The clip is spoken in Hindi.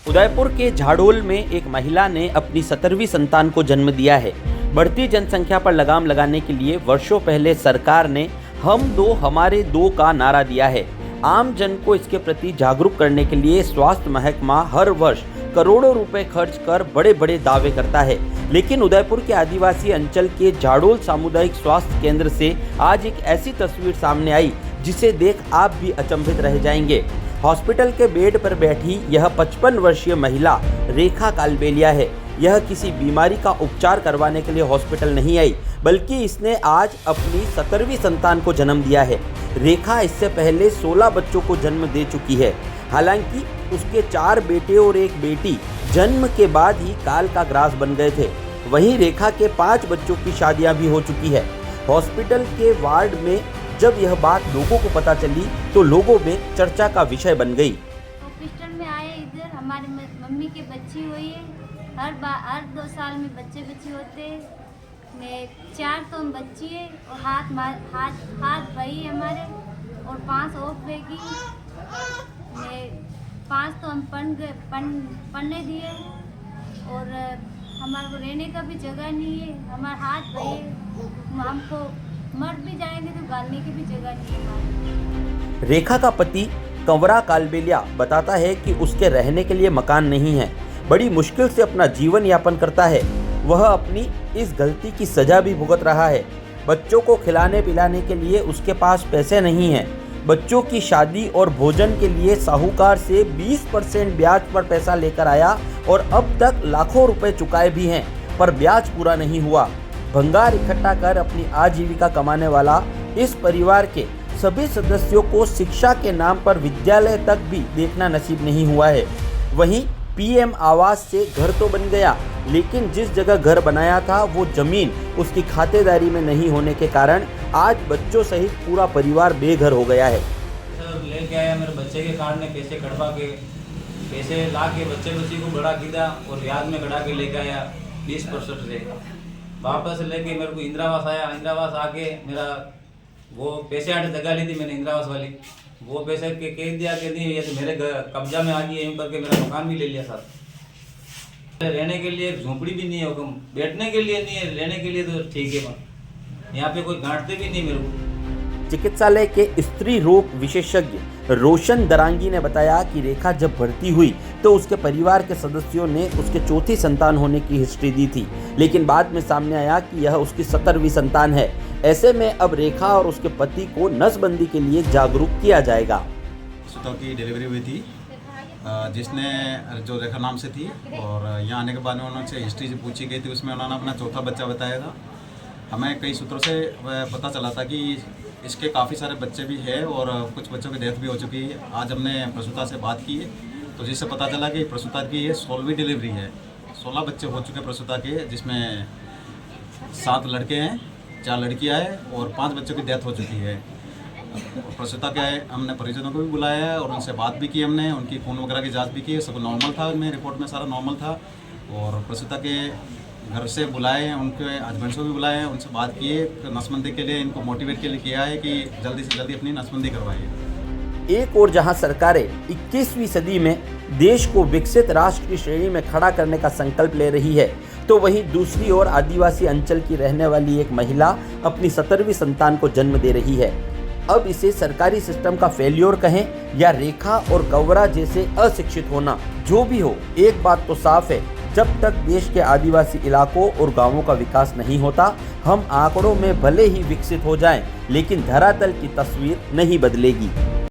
उदयपुर के झाड़ोल में एक महिला ने अपनी 17वीं संतान को जन्म दिया है। बढ़ती जनसंख्या पर लगाम लगाने के लिए वर्षों पहले सरकार ने हम दो हमारे दो का नारा दिया है। आम जन को इसके प्रति जागरूक करने के लिए स्वास्थ्य महकमा हर वर्ष करोड़ों रुपए खर्च कर बड़े बड़े दावे करता है, लेकिन उदयपुर के आदिवासी अंचल के झाड़ोल सामुदायिक स्वास्थ्य केंद्र से आज एक ऐसी तस्वीर सामने आई जिसे देख आप भी अचंभित रह जाएंगे। हॉस्पिटल के बेड पर बैठी यह 55 वर्षीय महिला रेखा कालबेलिया है। यह किसी बीमारी का उपचार करवाने के लिए हॉस्पिटल नहीं आई, बल्कि इसने आज अपनी 17वीं संतान को जन्म दिया है। रेखा इससे पहले 16 बच्चों को जन्म दे चुकी है। हालांकि उसके 4 बेटे और एक बेटी जन्म के बाद ही काल का ग्रास बन गए थे। वहीं रेखा के 5 बच्चों की शादियां भी हो चुकी है। हॉस्पिटल के वार्ड में जब यह बात लोगों को पता चली तो लोगों में चर्चा का विषय बन गई। हॉस्पिटल में आए, इधर हमारी मम्मी की बच्ची हुई है। हर 2 साल में बच्चे होते हैं। 4 तो हम बच्ची है और हाथ भाई है हमारे, और 5 और बेगी। 5 तो हम पढ़ने दिए, और हमारे को रहने का भी जगह नहीं है। हमारे हाथ भाई है, हमको मर भी जाएंगे तो गालने की भी जगह नहीं है। रेखा का पति कंवरा कालबेलिया बताता है कि उसके रहने के लिए मकान नहीं है। बड़ी मुश्किल से अपना जीवन यापन करता है। वह अपनी इस गलती की सजा भी भुगत रहा है। बच्चों को खिलाने पिलाने के लिए उसके पास पैसे नहीं हैं। बच्चों की शादी और भोजन के लिए साहूकार से 20% ब्याज पर पैसा लेकर आया और अब तक लाखों रुपए चुकाए भी हैं, पर ब्याज पूरा नहीं हुआ। भंगार इकट्ठा कर अपनी आजीविका कमाने वाला इस परिवार के सभी सदस्यों को शिक्षा के नाम पर विद्यालय तक भी देखना नसीब नहीं हुआ है। वहीं पीएम आवास से घर तो बन गया, लेकिन जिस जगह घर बनाया था वो जमीन उसकी खातेदारी में नहीं होने के कारण आज बच्चों सहित पूरा परिवार बेघर हो गया है। सर लेके आया मेरे बच्चे के कार्ड में पैसे कटवा के, पैसे ला के बच्ची को बड़ा किया और ब्याज में कटा के लेके आया 20% से। वापस लेके मेरे को इंदिरावास आया। इंदिरावास आके मेरा वो पैसे आटे जगह ली थी मैंने इंदिरावास वाली, वो पैसे के कह दिया ये तो मेरे कब्जा में आ गई है, यूँ करके मेरा मकान भी ले लिया सर। रहने के लिए झोंपड़ी भी नहीं है, हुक्म बैठने के लिए नहीं है, रहने के लिए तो ठीक है, पर यहाँ पे कोई गांठते भी नहीं मेरे को। चिकित्सालय के स्त्री रोग विशेषज्ञ रोशन दरांगी ने बताया कि रेखा जब भर्ती हुई तो उसके परिवार के सदस्यों ने उसके 4थी संतान होने की हिस्ट्री दी थी, लेकिन बाद में सामने आया कि यह उसकी 17वीं संतान है। ऐसे में अब रेखा और उसके पति को नसबंदी के लिए जागरूक किया जाएगा। सुता की डिलीवरी हुई थी, जिसने जो रेखा नाम से थी, और यहाँ आने के बाद में उन्होंने हिस्ट्री जो पूछी गई थी उसमें उन्होंने अपना 4था बच्चा बताया था। हमें कई सूत्रों से पता चला था कि इसके काफ़ी सारे बच्चे भी हैं और कुछ बच्चों की डेथ भी हो चुकी है। आज हमने प्रसूता से बात की है तो जिससे पता चला कि प्रसूता की ये 16वीं डिलीवरी है। 16 बच्चे हो चुके प्रसूता के, जिसमें 7 लड़के हैं, 4 लड़कियां हैं और 5 बच्चों की डेथ हो चुकी है। प्रसूता के हमने परिजनों को भी बुलाया है और उनसे बात भी की हमने, उनकी खून वगैरह की जाँच भी की, सब नॉर्मल था। उनमें रिपोर्ट में सारा नॉर्मल था। और प्रसूता के घर से बुलाए हैं, उनके हस्बैंड को भी बुलाए हैं, उनसे बात की है, नसबंदी के लिए इनको मोटिवेट के लिए किया है कि जल्दी से जल्दी अपनी नसबंदी करवाइए। एक और जहां सरकारें 21वीं सदी में देश को विकसित राष्ट्र की श्रेणी में खड़ा करने का संकल्प ले रही है, तो वहीं दूसरी ओर आदिवासी अंचल की रहने वाली एक महिला अपनी 17वीं संतान को जन्म दे रही है। अब इसे सरकारी सिस्टम का फेल्योर कहें या रेखा और गौरा जैसे अशिक्षित होना, जो भी हो, एक बात तो साफ है, जब तक देश के आदिवासी इलाकों और गांवों का विकास नहीं होता, हम आंकड़ों में भले ही विकसित हो जाएं, लेकिन धरातल की तस्वीर नहीं बदलेगी।